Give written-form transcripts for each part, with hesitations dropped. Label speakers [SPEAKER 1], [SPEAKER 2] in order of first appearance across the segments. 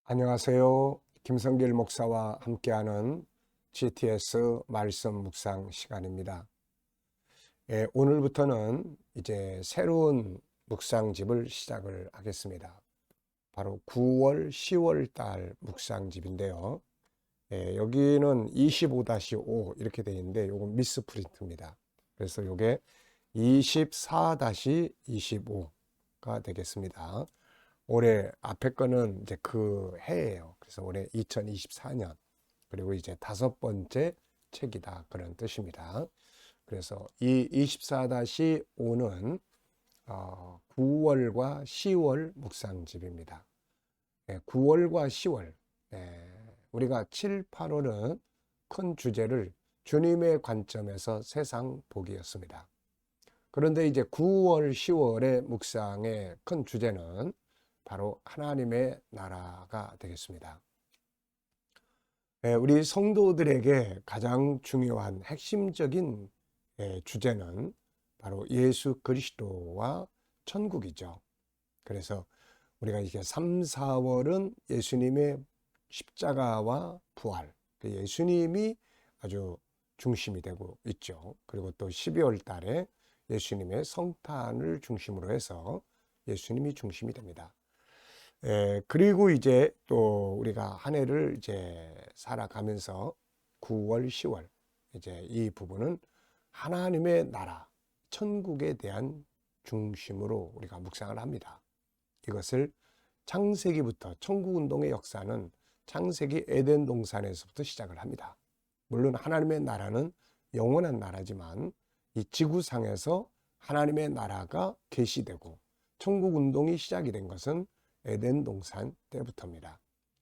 [SPEAKER 1] 안녕하세요. 김성길 목사와 함께하는 GTS 말씀 묵상 시간입니다. 오늘부터는 이제 새로운 묵상집을 시작을 하겠습니다. 바로 9월, 10월 달 묵상집인데요. 여기는 25-5 이렇게 되어 있는데 요건 미스프린트입니다. 그래서 요게 24-25가 되겠습니다. 올해 앞에 거는 이제 그 해예요. 그래서 올해 2024년 그리고 이제 5번째 책이다 그런 뜻입니다. 그래서 이 24-5는 9월과 10월 묵상집입니다. 9월과 10월 우리가 7, 8월은 큰 주제를 주님의 관점에서 세상 보기였습니다. 그런데 이제 9월, 10월의 묵상의 큰 주제는 바로 하나님의 나라가 되겠습니다. 우리 성도들에게 가장 중요한 핵심적인 주제는 바로 예수 그리스도와 천국이죠. 그래서 우리가 이게 3, 4월은 예수님의 십자가와 부활, 예수님이 아주 중심이 되고 있죠. 그리고 또 12월 달에 예수님의 성탄을 중심으로 해서 예수님이 중심이 됩니다. 그리고 이제 또 우리가 한 해를 이제 살아가면서 9월, 10월 이제 이 부분은 하나님의 나라, 천국에 대한 중심으로 우리가 묵상을 합니다. 이것을 창세기부터 천국 운동의 역사는 창세기 에덴 동산에서부터 시작을 합니다. 물론 하나님의 나라는 영원한 나라지만 이 지구상에서 하나님의 나라가 계시되고 천국 운동이 시작이 된 것은 에덴 동산 때부터입니다.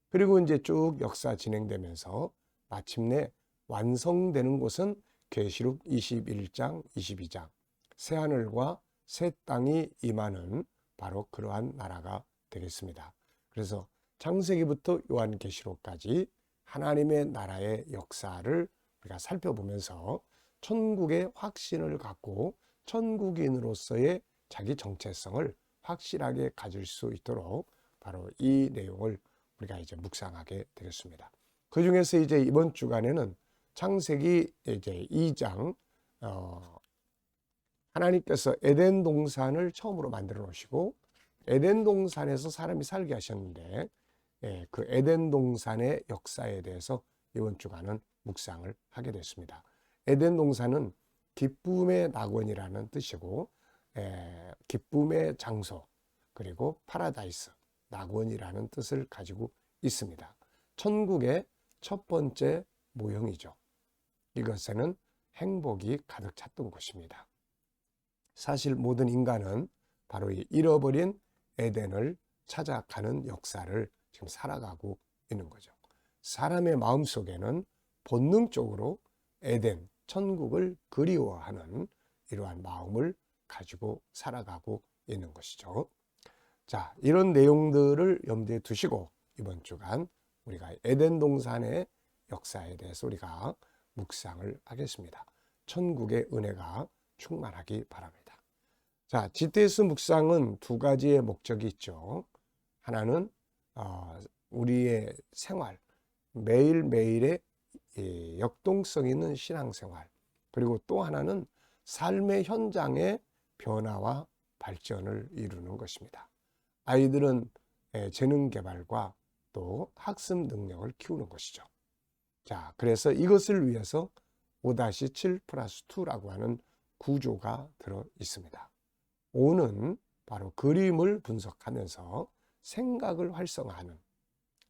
[SPEAKER 1] 그리고 이제 쭉 역사 진행되면서 마침내 완성되는 곳은 계시록 21장, 22장 새하늘과 새 땅이 임하는 바로 그러한 나라가 되겠습니다. 그래서 창세기부터 요한계시록까지 하나님의 나라의 역사를 우리가 살펴보면서 천국의 확신을 갖고 천국인으로서의 자기 정체성을 확실하게 가질 수 있도록 바로 이 내용을 우리가 이제 묵상하게 되겠습니다. 그 중에서 이제 이번 주간에는 창세기 이제 2장 하나님께서 에덴 동산을 처음으로 만들어 놓으시고 에덴 동산에서 사람이 살게 하셨는데 그 에덴 동산의 역사에 대해서 이번 주간은 묵상을 하게 됐습니다. 에덴 동산은 기쁨의 낙원이라는 뜻이고 기쁨의 장소 그리고 파라다이스 낙원이라는 뜻을 가지고 있습니다. 천국의 첫 번째 모형이죠. 이것에는 행복이 가득 찼던 곳입니다. 사실 모든 인간은 바로 이 잃어버린 에덴을 찾아가는 역사를 지금 살아가고 있는 거죠. 사람의 마음속에는 본능적으로 에덴, 천국을 그리워하는 이러한 마음을 가지고 살아가고 있는 것이죠. 자, 이런 내용들을 염두에 두시고 이번 주간 우리가 에덴 동산의 역사에 대해서 우리가 묵상을 하겠습니다. 천국의 은혜가 충만하기 바랍니다. 자, GTS 묵상은 두 가지의 목적이 있죠. 하나는 우리의 생활, 매일매일의 역동성 있는 신앙생활, 그리고 또 하나는 삶의 현장의 변화와 발전을 이루는 것입니다. 아이들은 재능 개발과 또 학습 능력을 키우는 것이죠. 자, 그래서 이것을 위해서 5-7+2라고 하는 구조가 들어 있습니다. 5는 바로 그림을 분석하면서 생각을 활성화하는,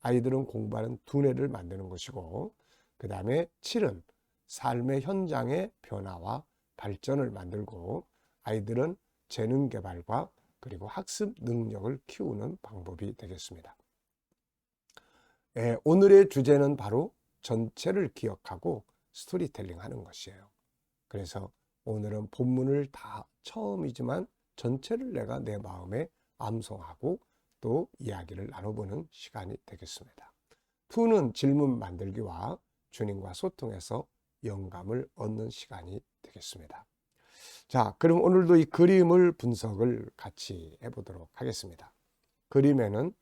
[SPEAKER 1] 아이들은 공부하는 두뇌를 만드는 것이고, 그 다음에 7은 삶의 현장의 변화와 발전을 만들고, 아이들은 재능 개발과 그리고 학습 능력을 키우는 방법이 되겠습니다. 오늘의 주제는 바로 전체를 기억하고 스토리텔링 하는 것이에요. 그래서 오늘은 본문을 다 처음이지만 전체를 내가 내 마음에 암송하고 또 이야기를 나눠보는 시간이 되겠습니다. 2는 질문 만들기와 주님과 소통해서 영감을 얻는 시간이 되겠습니다. 자, 그럼 오늘도 이 그림을 분석을 같이 해보도록 하겠습니다. 그림에는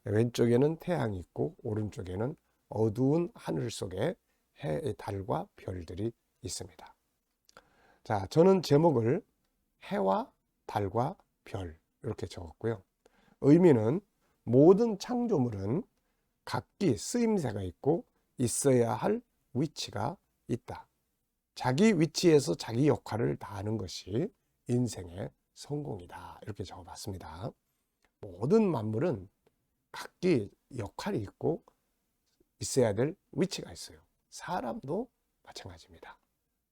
[SPEAKER 1] 왼쪽에는 태양이 있고 오른쪽에는 어두운 하늘 속에 해, 달과 별들이 있습니다. 자, 저는 제목을 해와 달과 별 이렇게 적었고요. 의미는 모든 창조물은 각기 쓰임새가 있고 있어야 할 위치가 있다. 자기 위치에서 자기 역할을 다하는 것이 인생의 성공이다. 이렇게 적어봤습니다. 모든 만물은 각기 역할이 있고 있어야 될 위치가 있어요. 사람도 마찬가지입니다.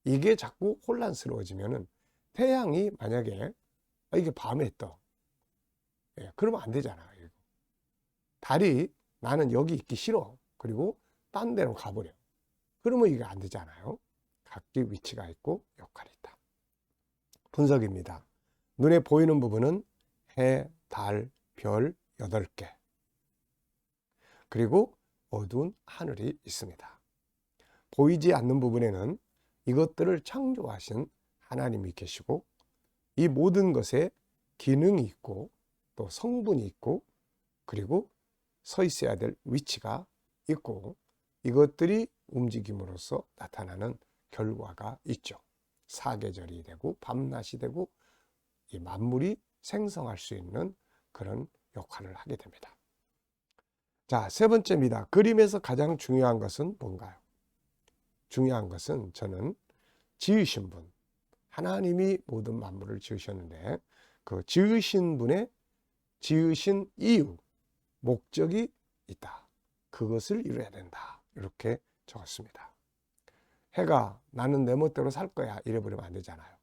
[SPEAKER 1] 이게 자꾸 혼란스러워지면은 태양이 만약에 이게 밤에 떠. 그러면 안 되잖아. 달이 나는 여기 있기 싫어. 그리고 딴 데로 가버려. 그러면 이게 안 되잖아요. 각기 위치가 있고 역할이 있다. 분석입니다. 눈에 보이는 부분은 해, 달, 별 8개. 그리고 어두운 하늘이 있습니다. 보이지 않는 부분에는 이것들을 창조하신 하나님이 계시고 이 모든 것에 기능이 있고 또 성분이 있고 그리고 서 있어야 될 위치가 있고 이것들이 움직임으로써 나타나는 결과가 있죠. 사계절이 되고 밤낮이 되고 이 만물이 생성할 수 있는 그런 역할을 하게 됩니다. 자, 세 번째입니다. 그림에서 가장 중요한 것은 뭔가요? 중요한 것은 저는 지으신 분, 하나님이 모든 만물을 지으셨는데 그 지으신 분의 지으신 이유, 목적이 있다. 그것을 이루어야 된다. 이렇게 적었습니다. 해가 나는 내 멋대로 살 거야 이래버리면 안 되잖아요.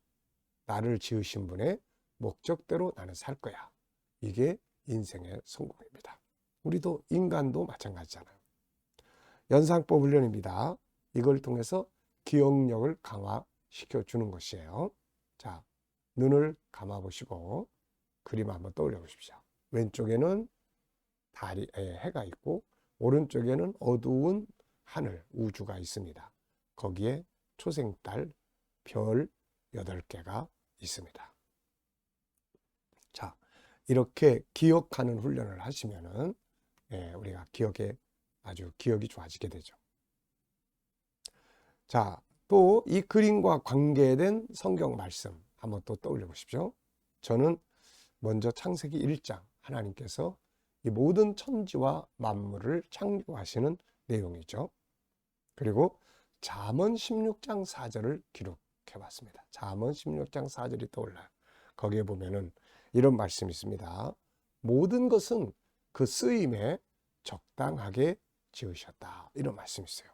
[SPEAKER 1] 나를 지으신 분의 목적대로 나는 살 거야. 이게 인생의 성공입니다. 우리도 인간도 마찬가지잖아요. 연상법 훈련입니다. 이걸 통해서 기억력을 강화시켜 주는 것이에요. 자, 눈을 감아 보시고 그림 한번 떠올려 보십시오. 왼쪽에는 달이, 해가 있고 오른쪽에는 어두운 하늘, 우주가 있습니다. 거기에 초생달, 별 8개가 있습니다. 자, 이렇게 기억하는 훈련을 하시면은 우리가 아주 기억이 좋아지게 되죠. 자, 또 이 그림과 관계된 성경 말씀 한번 또 떠올려 보십시오. 저는 먼저 창세기 1장 하나님께서 이 모든 천지와 만물을 창조하시는 내용이죠. 그리고 잠언 16장 4절을 기록해 봤습니다. 잠언 16장 4절이 떠올라요. 거기에 보면은 이런 말씀이 있습니다. 모든 것은 그 쓰임에 적당하게 지으셨다. 이런 말씀이 있어요.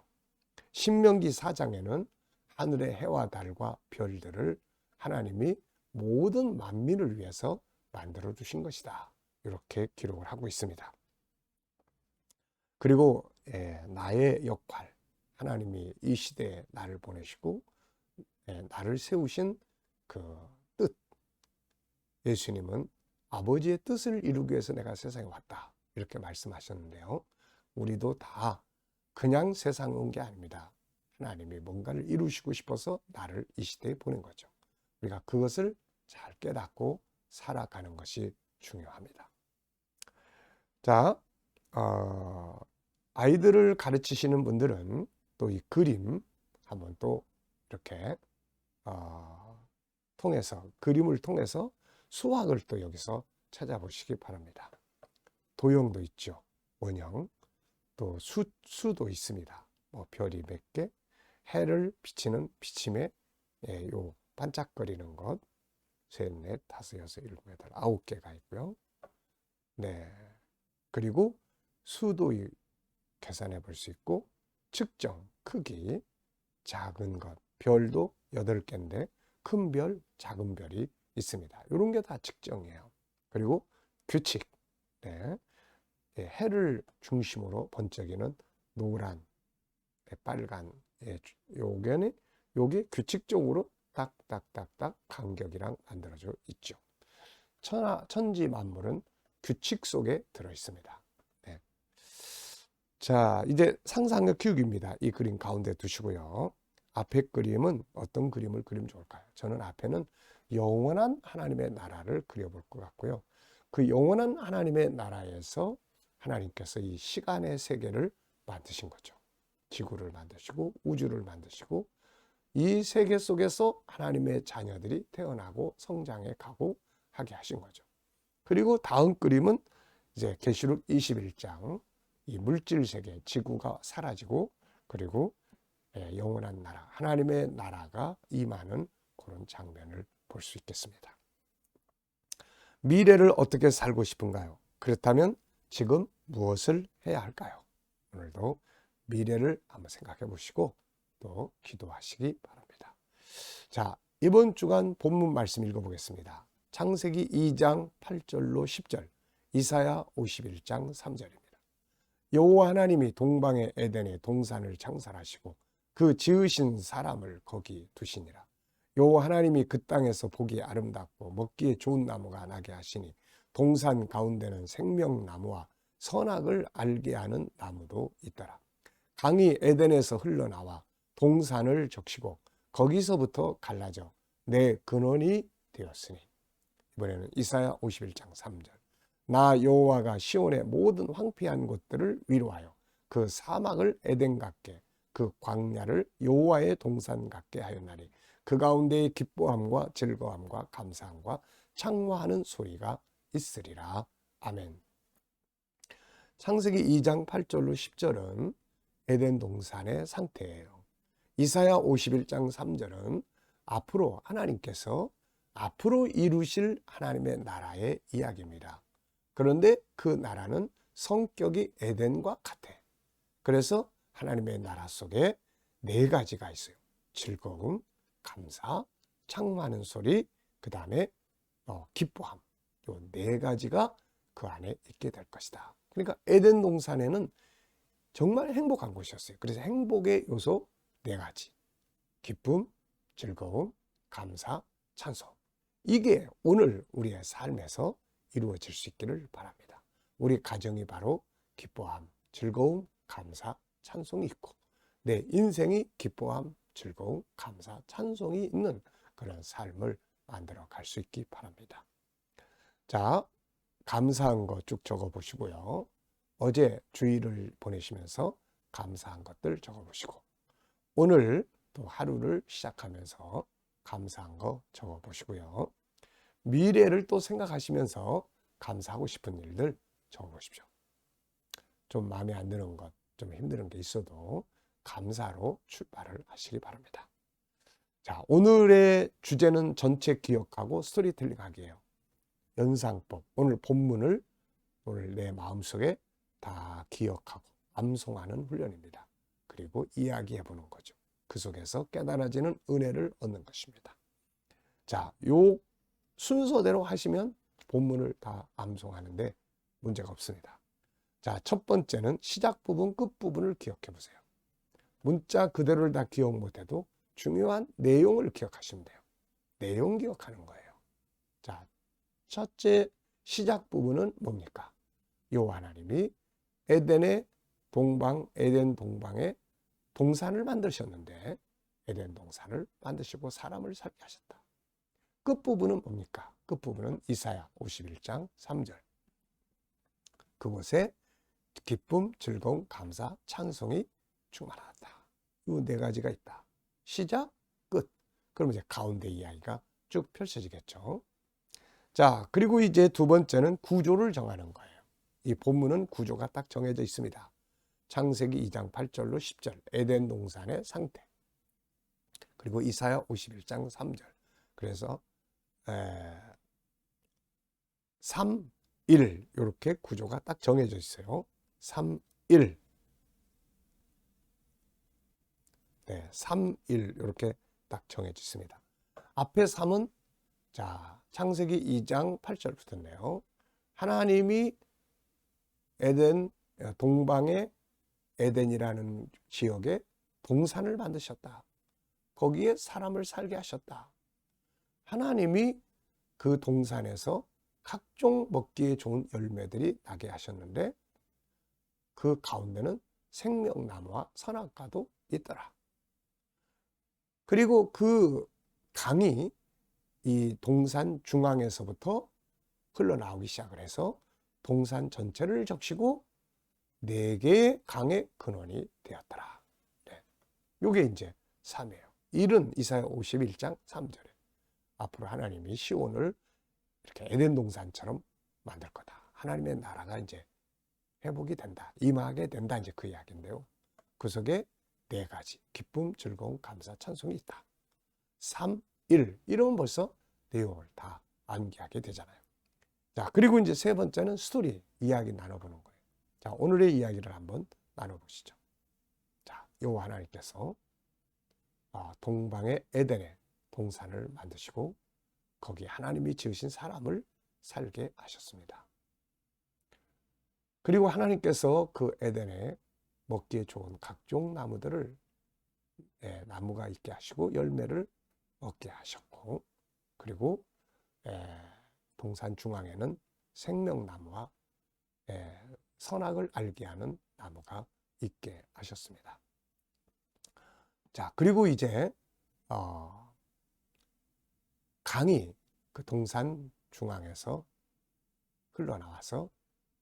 [SPEAKER 1] 신명기 4장에는 하늘의 해와 달과 별들을 하나님이 모든 만민을 위해서 만들어 주신 것이다. 이렇게 기록을 하고 있습니다. 그리고 나의 역할, 하나님이 이 시대에 나를 보내시고 나를 세우신 그 뜻, 예수님은 아버지의 뜻을 이루기 위해서 내가 세상에 왔다. 이렇게 말씀하셨는데요. 우리도 다 그냥 세상에 온 게 아닙니다. 하나님이 뭔가를 이루시고 싶어서 나를 이 시대에 보낸 거죠. 우리가 그것을 잘 깨닫고 살아가는 것이 중요합니다. 자, 아이들을 가르치시는 분들은 또 이 그림 한번 또 이렇게 통해서 그림을 통해서 수학을 또 여기서 찾아보시기 바랍니다. 도형도 있죠. 원형. 또 수도 있습니다. 뭐 별이 몇 개, 해를 비치는 비침에 요 반짝거리는 것 셋, 넷, 다섯, 여섯, 일곱, 여덟, 9개가 있고요. 네. 그리고 수도 계산해 볼 수 있고 측정, 크기, 작은 것, 별도 8개인데 큰 별, 작은 별이 있습니다. 이런 게 다 측정이에요. 그리고 규칙, 네. 해를 중심으로 번쩍이는 노란, 빨간, 요게 규칙적으로 딱딱딱딱 간격이랑 만들어져 있죠. 천지 만물은 규칙 속에 들어 있습니다. 네. 자, 이제 상상력 키우기입니다. 이 그림 가운데 두시고요. 앞에 그림은 어떤 그림을 그리면 좋을까요? 저는 앞에는 영원한 하나님의 나라를 그려볼 것 같고요. 그 영원한 하나님의 나라에서 하나님께서 이 시간의 세계를 만드신 거죠. 지구를 만드시고 우주를 만드시고 이 세계 속에서 하나님의 자녀들이 태어나고 성장해 가고 하게 하신 거죠. 그리고 다음 그림은 이제 계시록 21장 이 물질 세계 지구가 사라지고 그리고 영원한 나라 하나님의 나라가 임하는 그런 장면을 볼 수 있겠습니다. 미래를 어떻게 살고 싶은가요? 그렇다면 지금 무엇을 해야 할까요? 오늘도 미래를 한번 생각해 보시고 또 기도하시기 바랍니다. 자, 이번 주간 본문 말씀 읽어보겠습니다. 창세기 2장 8절로 10절, 이사야 51장 3절입니다. 여호와 하나님이 동방의 에덴에 동산을 창설하시고 그 지으신 사람을 거기 두시니라. 여호와 하나님이 그 땅에서 보기 아름답고 먹기에 좋은 나무가 나게 하시니 동산 가운데는 생명나무와 선악을 알게 하는 나무도 있더라. 강이 에덴에서 흘러나와 동산을 적시고 거기서부터 갈라져 내 근원이 되었으니. 이번에는 이사야 51장 3절. 나 여호와가 시온의 모든 황폐한 곳들을 위로하여 그 사막을 에덴 같게 그 광야를 여호와의 동산 같게 하였나니 그 가운데에 기뻐함과 즐거움과 감사함과 창화하는 소리가 있으리라. 아멘. 창세기 2장 8절로 10절은 에덴 동산의 상태예요. 이사야 51장 3절은 앞으로 하나님께서 앞으로 이루실 하나님의 나라의 이야기입니다. 그런데 그 나라는 성격이 에덴과 같아. 그래서 하나님의 나라 속에 네 가지가 있어요. 즐거움, 감사, 창조하는 소리, 그 다음에 기뻐함. 이 네 가지가 그 안에 있게 될 것이다. 그러니까 에덴 동산에는 정말 행복한 곳이었어요. 그래서 행복의 요소 네 가지. 기쁨, 즐거움, 감사, 찬송. 이게 오늘 우리의 삶에서 이루어질 수 있기를 바랍니다. 우리 가정이 바로 기뻐함, 즐거움, 감사, 찬송이 있고 내 인생이 기뻐함, 즐거움, 감사, 찬송이 있는 그런 삶을 만들어 갈 수 있기 바랍니다. 자, 감사한 거 쭉 적어 보시고요. 어제 주일을 보내시면서 감사한 것들 적어 보시고 오늘 또 하루를 시작하면서 감사한 거 적어 보시고요. 미래를 또 생각하시면서 감사하고 싶은 일들 적어 보십시오. 좀 마음에 안 드는 것, 좀 힘든 게 있어도 감사로 출발을 하시기 바랍니다. 자, 오늘의 주제는 전체 기억하고 스토리텔링 하기예요. 연상법, 오늘 본문을 오늘 내 마음속에 다 기억하고 암송하는 훈련입니다. 그리고 이야기해 보는 거죠. 그 속에서 깨달아지는 은혜를 얻는 것입니다. 자, 요 순서대로 하시면 본문을 다 암송하는데 문제가 없습니다. 자, 첫 번째는 시작 부분, 끝 부분을 기억해 보세요. 문자 그대로를 다 기억 못해도 중요한 내용을 기억하시면 돼요. 내용 기억하는 거예요. 자, 첫째 시작 부분은 뭡니까? 여호와 하나님이 에덴의 동방, 에덴 동방에 동산을 만드셨는데 에덴 동산을 만드시고 사람을 살게 하셨다. 끝부분은 뭡니까? 끝부분은 이사야 51장 3절. 그곳에 기쁨, 즐거움, 감사, 찬송이 충만하다. 이 네 가지가 있다. 시작, 끝. 그럼 이제 가운데 이야기가 쭉 펼쳐지겠죠. 자, 그리고 이제 두 번째는 구조를 정하는 거예요. 이 본문은 구조가 딱 정해져 있습니다. 창세기 2장 8절로 10절, 에덴 동산의 상태. 그리고 이사야 51장 3절. 그래서 3, 1 이렇게 구조가 딱 정해져 있어요. 3, 1. 네, 3, 1 이렇게 딱 정해져 있습니다. 앞에 3은 자, 창세기 2장 8절부터네요. 하나님이 에덴 동방의 에덴이라는 지역에 동산을 만드셨다. 거기에 사람을 살게 하셨다. 하나님이 그 동산에서 각종 먹기에 좋은 열매들이 나게 하셨는데 그 가운데는 생명나무와 선악과도 있더라. 그리고 그 강이 이 동산 중앙에서부터 흘러나오기 시작을 해서 동산 전체를 적시고 네 개의 강의 근원이 되었더라. 네. 요게 이제 3이에요. 1은 이사야 51장 3절에 앞으로 하나님이 시온을 이렇게 에덴 동산처럼 만들 거다. 하나님의 나라가 이제 회복이 된다. 임하게 된다. 이제 그 이야기인데요. 그 속에 네 가지 기쁨, 즐거움, 감사, 찬송이 있다. 3, 1 이러면 벌써 내용을 다 암기하게 되잖아요. 자, 그리고 이제 세 번째는 스토리 이야기 나눠보는 거예요. 자, 오늘의 이야기를 한번 나눠보시죠. 자, 여호와 하나님께서 동방의 에덴에 동산을 만드시고 거기 하나님이 지으신 사람을 살게 하셨습니다. 그리고 하나님께서 그 에덴에 먹기에 좋은 각종 나무들을 나무가 있게 하시고 열매를 얻게 하셨고, 그리고 동산 중앙에는 생명나무와 선악을 알게 하는 나무가 있게 하셨습니다. 자, 그리고 이제 강이 그 동산 중앙에서 흘러나와서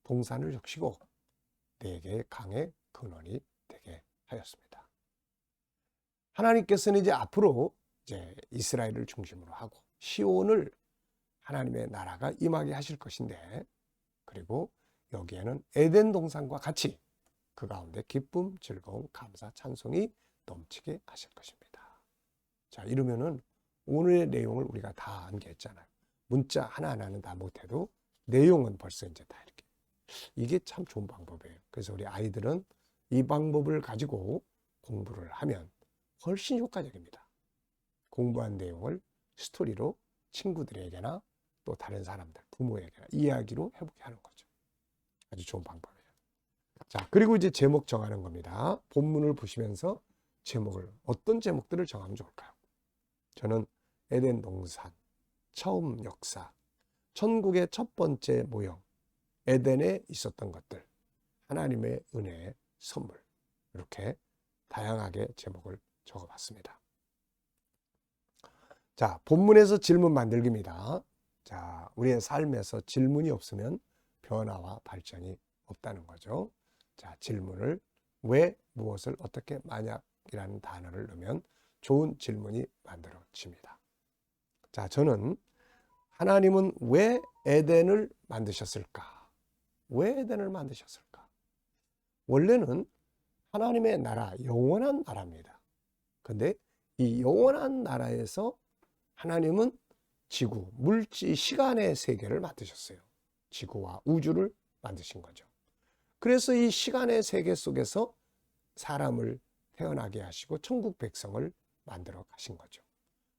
[SPEAKER 1] 동산을 적시고 네 개의 강의 근원이 되게 하였습니다. 하나님께서는 이제 앞으로 이제 이스라엘을 중심으로 하고 시온을 하나님의 나라가 임하게 하실 것인데, 그리고 여기에는 에덴 동산과 같이 그 가운데 기쁨, 즐거움, 감사, 찬송이 넘치게 하실 것입니다. 자, 이러면은 오늘의 내용을 우리가 다 암기했잖아요. 문자 하나하나는 다 못해도 내용은 벌써 이제 다 이렇게. 이게 참 좋은 방법이에요. 그래서 우리 아이들은 이 방법을 가지고 공부를 하면 훨씬 효과적입니다. 공부한 내용을 스토리로 친구들에게나 또 다른 사람들, 부모에게나 이야기로 해보게 하는 거죠. 아주 좋은 방법이에요. 자, 그리고 이제 제목 정하는 겁니다. 본문을 보시면서 제목을, 어떤 제목들을 정하면 좋을까요? 저는 에덴 동산, 처음 역사, 천국의 첫 번째 모형, 에덴에 있었던 것들, 하나님의 은혜의 선물, 이렇게 다양하게 제목을 적어봤습니다. 자, 본문에서 질문 만들기입니다. 자, 우리의 삶에서 질문이 없으면 변화와 발전이 없다는 거죠. 자, 질문을 왜, 무엇을, 어떻게, 만약이라는 단어를 넣으면 좋은 질문이 만들어집니다. 자, 저는 하나님은 왜 에덴을 만드셨을까? 왜 에덴을 만드셨을까? 원래는 하나님의 나라, 영원한 나라입니다. 근데 이 영원한 나라에서 하나님은 지구, 물질, 시간의 세계를 만드셨어요. 지구와 우주를 만드신 거죠. 그래서 이 시간의 세계 속에서 사람을 태어나게 하시고 천국 백성을 만들어 가신 거죠.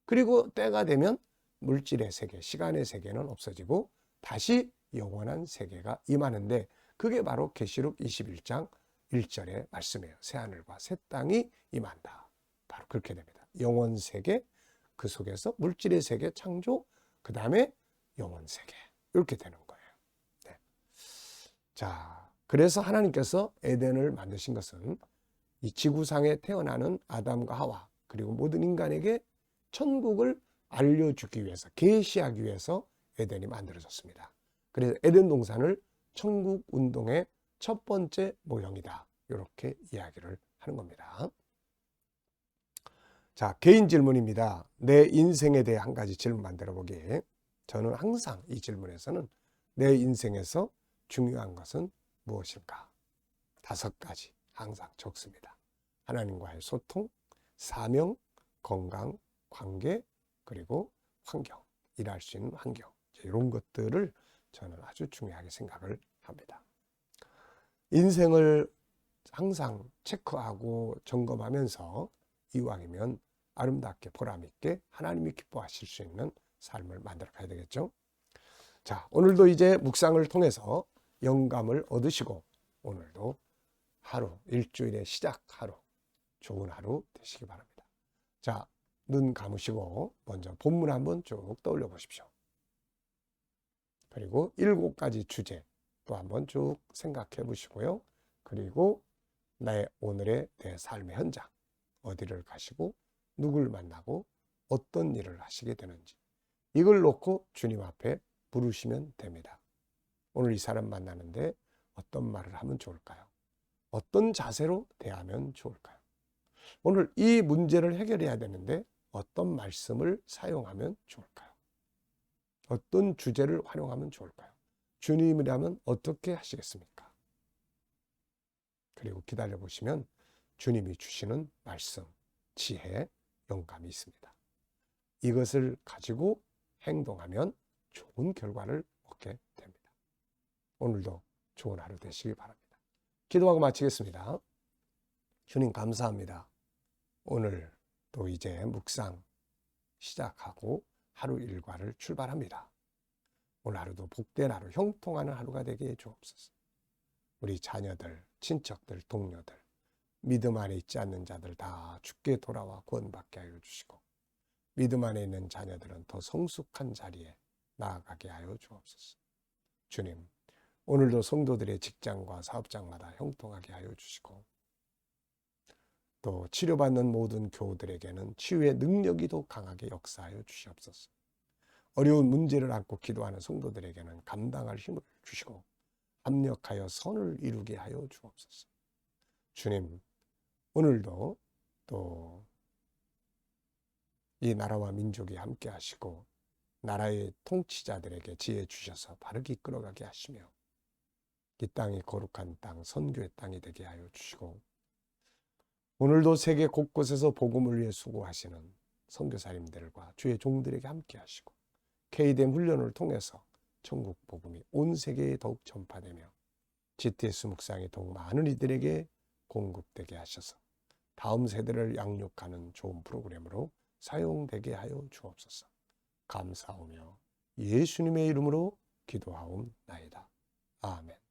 [SPEAKER 1] 그리고 때가 되면 물질의 세계, 시간의 세계는 없어지고 다시 영원한 세계가 임하는데, 그게 바로 계시록 21장 1절의 말씀이에요. 새하늘과 새 땅이 임한다. 바로 그렇게 됩니다. 영원 세계, 그 속에서 물질의 세계 창조, 그 다음에 영원 세계, 이렇게 되는 거예요. 네. 자, 그래서 하나님께서 에덴을 만드신 것은 이 지구상에 태어나는 아담과 하와, 그리고 모든 인간에게 천국을 알려주기 위해서, 계시하기 위해서 에덴이 만들어졌습니다. 그래서 에덴 동산을 천국 운동의 첫 번째 모형이다, 이렇게 이야기를 하는 겁니다. 자, 개인 질문입니다. 내 인생에 대해 한 가지 질문 만들어 보기. 저는 항상 이 질문에서는 내 인생에서 중요한 것은 무엇일까? 5가지 항상 적습니다. 하나님과의 소통, 사명, 건강, 관계, 그리고 환경, 일할 수 있는 환경, 이런 것들을 저는 아주 중요하게 생각을 합니다. 인생을 항상 체크하고 점검하면서 이왕이면 아름답게 보람있게 하나님이 기뻐하실 수 있는 삶을 만들어 가야 되겠죠. 자, 오늘도 이제 묵상을 통해서 영감을 얻으시고 오늘도 하루, 일주일의 시작 하루, 좋은 하루 되시기 바랍니다. 자, 눈 감으시고 먼저 본문 한번 쭉 떠올려 보십시오. 그리고 7가지 주제 또 한번 쭉 생각해 보시고요. 그리고 오늘의 내 삶의 현장, 어디를 가시고 누굴 만나고 어떤 일을 하시게 되는지, 이걸 놓고 주님 앞에 부르시면 됩니다. 오늘 이 사람 만나는데 어떤 말을 하면 좋을까요? 어떤 자세로 대하면 좋을까요? 오늘 이 문제를 해결해야 되는데 어떤 말씀을 사용하면 좋을까요? 어떤 주제를 활용하면 좋을까요? 주님이라면 어떻게 하시겠습니까? 그리고 기다려 보시면 주님이 주시는 말씀, 지혜, 영감이 있습니다. 이것을 가지고 행동하면 좋은 결과를 얻게 됩니다. 오늘도 좋은 하루 되시기 바랍니다. 기도하고 마치겠습니다. 주님 감사합니다. 오늘 또 이제 묵상 시작하고 하루 일과를 출발합니다. 오늘 하루도 복된 하루, 형통하는 하루가 되게 해 주옵소서. 우리 자녀들, 친척들, 동료들, 믿음 안에 있지 않는 자들 다 주께 돌아와 구원받게 하여 주시고, 믿음 안에 있는 자녀들은 더 성숙한 자리에 나아가게 하여 주옵소서. 주님, 오늘도 성도들의 직장과 사업장마다 형통하게 하여 주시고, 또 치료받는 모든 교우들에게는 치유의 능력이 더 강하게 역사하여 주시옵소서. 어려운 문제를 안고 기도하는 성도들에게는 감당할 힘을 주시고 합력하여 선을 이루게 하여 주옵소서. 주님, 오늘도 또 이 나라와 민족이 함께 하시고 나라의 통치자들에게 지혜 주셔서 바르게 이끌어가게 하시며 이 땅이 거룩한 땅, 선교의 땅이 되게 하여 주시고, 오늘도 세계 곳곳에서 복음을 위해 수고하시는 선교사님들과 주의 종들에게 함께 하시고 K댐 훈련을 통해서 천국 복음이 온 세계에 더욱 전파되며 GTS 묵상이 더욱 많은 이들에게 공급되게 하셔서 다음 세대를 양육하는 좋은 프로그램으로 사용되게 하여 주옵소서. 감사하며 예수님의 이름으로 기도하옵나이다. 아멘.